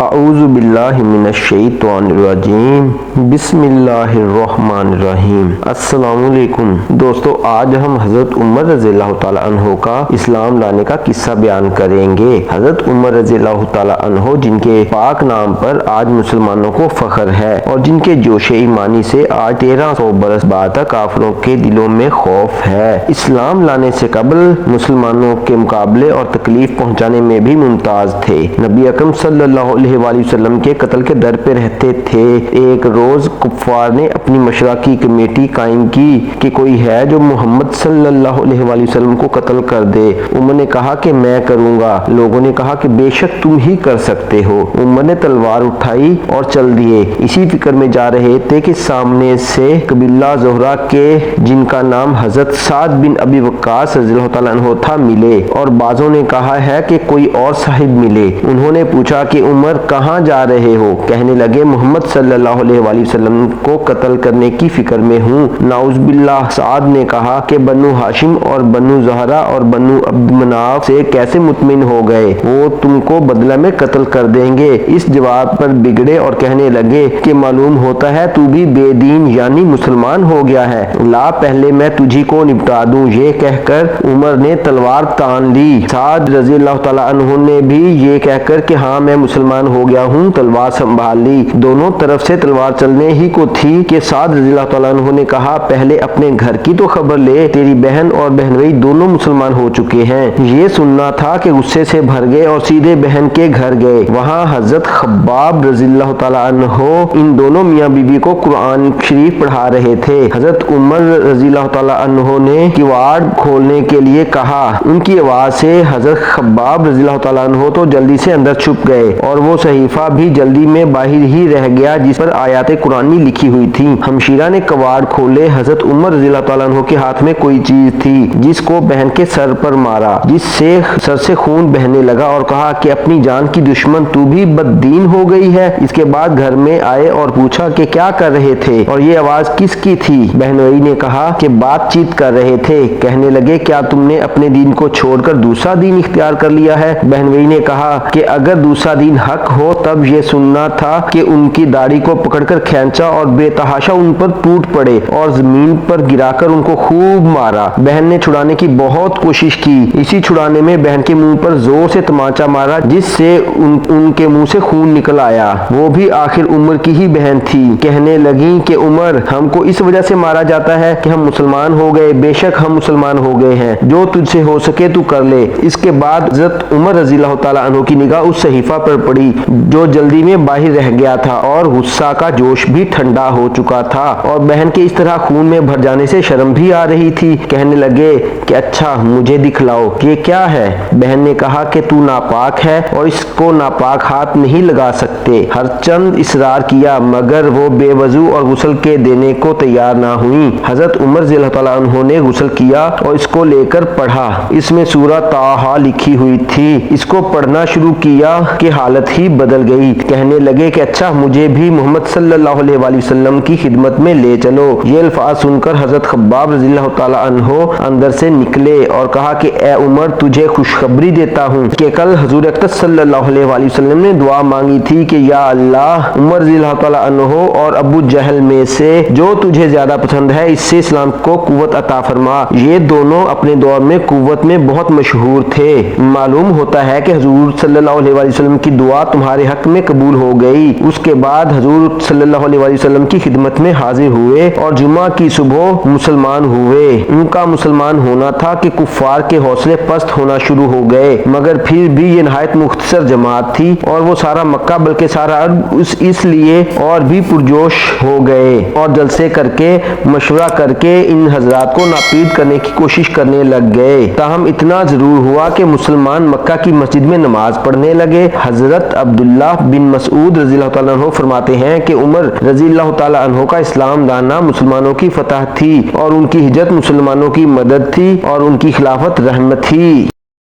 اعوذ باللہ من الشیطان الرجیم بسم اللہ الرحمن الرحیم۔ السلام علیکم دوستو، آج ہم حضرت عمر رضی اللہ تعالیٰ عنہ کا اسلام لانے کا قصہ بیان کریں گے۔ حضرت عمر رضی اللہ تعالیٰ عنہ جن کے پاک نام پر آج مسلمانوں کو فخر ہے اور جن کے جوش ایمانی سے آج 1300 برس بعد تک کافروں کے دلوں میں خوف ہے، اسلام لانے سے قبل مسلمانوں کے مقابلے اور تکلیف پہنچانے میں بھی ممتاز تھے۔ نبی اکرم صلی اللہ علیہ وآلہ وسلم کے قتل کے در پہ رہتے تھے۔ ایک روز کفار نے اپنی مشورہ کی کمیٹی قائم کی کہ کوئی ہے جو محمد صلی اللہ علیہ وآلہ وسلم کو قتل کر دے۔ عمر نے کہا کہ میں کروں گا۔ لوگوں نے کہا کہ بے شک تم ہی کر سکتے ہو۔ عمر نے تلوار اٹھائی اور چل دیے۔ اسی فکر میں جا رہے تھے کہ سامنے سے قبیلہ زہرہ کے جن کا نام حضرت سعد بن ابی وقاص رضی اللہ تعالیٰ عنہ تھا ملے، اور بعضوں نے کہا ہے کہ کوئی اور صاحب ملے۔ انہوں نے پوچھا کہ عمر کہاں جا رہے ہو؟ کہنے لگے محمد صلی اللہ علیہ وآلہ وسلم کو قتل کرنے کی فکر میں ہوں۔ نعوذ باللہ۔ سعد نے کہا کہ بنو ہاشم اور بنو زہرہ اور بنو عبد مناف سے کیسے مطمئن ہو گئے؟ وہ تم کو بدلہ میں قتل کر دیں گے۔ اس جواب پر بگڑے اور کہنے لگے کہ معلوم ہوتا ہے تو بھی بے دین یعنی مسلمان ہو گیا ہے، لا پہلے میں تجھی کو نپٹا دوں۔ یہ کہہ کر عمر نے تلوار تان لی۔ سعد رضی اللہ تعالیٰ عنہ نے بھی یہ کہہ کر کہ ہاں میں مسلمان ہو گیا ہوں تلوار سنبھال لی۔ دونوں طرف سے تلوار چلنے ہی کو تھی کہ سعد رضی اللہ تعالیٰ عنہ نے کہا پہلے اپنے گھر کی تو خبر لے، تیری بہن اور بہن بھائی دونوں مسلمان ہو چکے ہیں۔ یہ سننا تھا کہ غصے سے بھر گئے اور سیدھے بہن کے گھر گئے۔ وہاں حضرت خباب رضی اللہ تعالیٰ عنہ ان دونوں میاں بیوی کو قرآن شریف پڑھا رہے تھے۔ حضرت عمر رضی اللہ تعالیٰ عنہ نے کواڑ کھولنے کے لیے کہا۔ ان کی آواز سے حضرت خباب رضی اللہ تعالیٰ عنہ تو جلدی سے اندر چھپ گئے اور وہ صحیفہ بھی جلدی میں باہر ہی رہ گیا جس پر آیات قرآنی لکھی ہوئی تھی۔ ہمشیرہ نے کواڑ کھولے۔ حضرت عمر رضی اللہ تعالیٰ عنہ کے ہاتھ میں کوئی چیز تھی جس کو بہن کے سر پر مارا، جس سے سر سے خون بہنے لگا، اور کہا کہ اپنی جان کی دشمن تو بھی بددین ہو گئی ہے۔ اس کے بعد گھر میں آئے اور پوچھا کہ کیا کر رہے تھے اور یہ آواز کس کی تھی؟ بہن بھائی نے کہا کہ بات چیت کر رہے تھے۔ کہنے لگے کیا تم نے اپنے دین کو چھوڑ کر دوسرا دین اختیار کر لیا ہے؟ بہن بھائی نے کہا کہ اگر دوسرا دین حق ہو تب یہ سننا تھا کہ ان کی داڑھی کو پکڑ کر کھینچا اور بے تحاشا ان پر ٹوٹ پڑے اور زمین پر گرا کر ان کو خوب مارا۔ بہن نے چھڑانے کی بہت کوشش کی۔ اسی چھڑانے میں بہن کے منہ پر زور سے تمانچہ مارا جس سے ان کے منہ سے خون نکل آیا۔ وہ بھی آخر عمر کی ہی بہن تھی۔ کہنے لگی کہ عمر ہم کو اس وجہ سے مارا جاتا ہے کہ ہم مسلمان ہو گئے۔ بے شک ہم مسلمان ہو گئے ہیں، جو تجھ سے ہو سکے تو کر لے۔ اس کے بعد حضرت عمر رضی اللہ تعالیٰ عنہ کی نگاہ اس صحیفہ پر پڑی جو جلدی میں باہر رہ گیا تھا اور غصہ کا جوش بھی ٹھنڈا ہو چکا تھا، اور بہن کے اس طرح خون میں بھر جانے سے شرم بھی آ رہی تھی۔ کہنے لگے کہ اچھا مجھے دکھلاؤ یہ کیا ہے؟ بہن نے کہا کہ تو ناپاک ہے اور اس کو ناپاک ہاتھ نہیں لگا سکتے۔ ہر چند اصرار کیا مگر وہ بے وضو اور غسل کے دینے کو تیار نہ ہوئی۔ حضرت عمر رضی اللہ تعالیٰ عنہ نے غسل کیا اور اس کو لے کر پڑھا۔ اس میں سورہ طٰہٰ لکھی ہوئی تھی۔ اس کو پڑھنا شروع کیا کہ حالت ہی بدل گئی۔ کہنے لگے کہ اچھا مجھے بھی محمد صلی اللہ علیہ وآلہ وسلم کی خدمت میں لے چلو۔ یہ الفاظ سن کر حضرت خباب رضی اللہ تعالیٰ عنہ اندر سے نکلے اور کہا کہ اے عمر تجھے خوشخبری دیتا ہوں کہ کل حضور اقدس صلی اللہ علیہ وآلہ وسلم نے دعا مانگی تھی کہ یا اللہ عمر رضی اللہ تعالیٰ عنہ اور ابو جہل میں سے جو تجھے زیادہ پسند ہے اس سے اسلام کو قوت عطا فرما۔ یہ دونوں اپنے دور میں قوت میں بہت مشہور تھے۔ معلوم ہوتا ہے کہ حضور صلی اللہ علیہ وآلہ وسلم کی دعا تمہارے حق میں قبول ہو گئی۔ اس کے بعد حضور صلی اللہ علیہ وآلہ وسلم کی خدمت میں حاضر ہوئے اور جمعہ کی صبح مسلمان ہوئے۔ ان کا مسلمان ہونا تھا کہ کفار کے حوصلے پست ہونا شروع ہو گئے، مگر پھر بھی یہ نہایت مختصر جماعت تھی اور وہ سارا مکہ بلکہ سارا عرب اس لیے اور بھی پرجوش ہو گئے اور جلسے کر کے مشورہ کر کے ان حضرات کو ناپید کرنے کی کوشش کرنے لگ گئے۔ تاہم اتنا ضرور ہوا کہ مسلمان مکہ کی مسجد میں نماز پڑھنے لگے۔ حضرت عبداللہ بن مسعود رضی اللہ تعالیٰ عنہ فرماتے ہیں کہ عمر رضی اللہ تعالیٰ عنہ کا اسلام لانا مسلمانوں کی فتح تھی اور ان کی ہجرت مسلمانوں کی مدد تھی اور ان کی خلافت رحمت تھی۔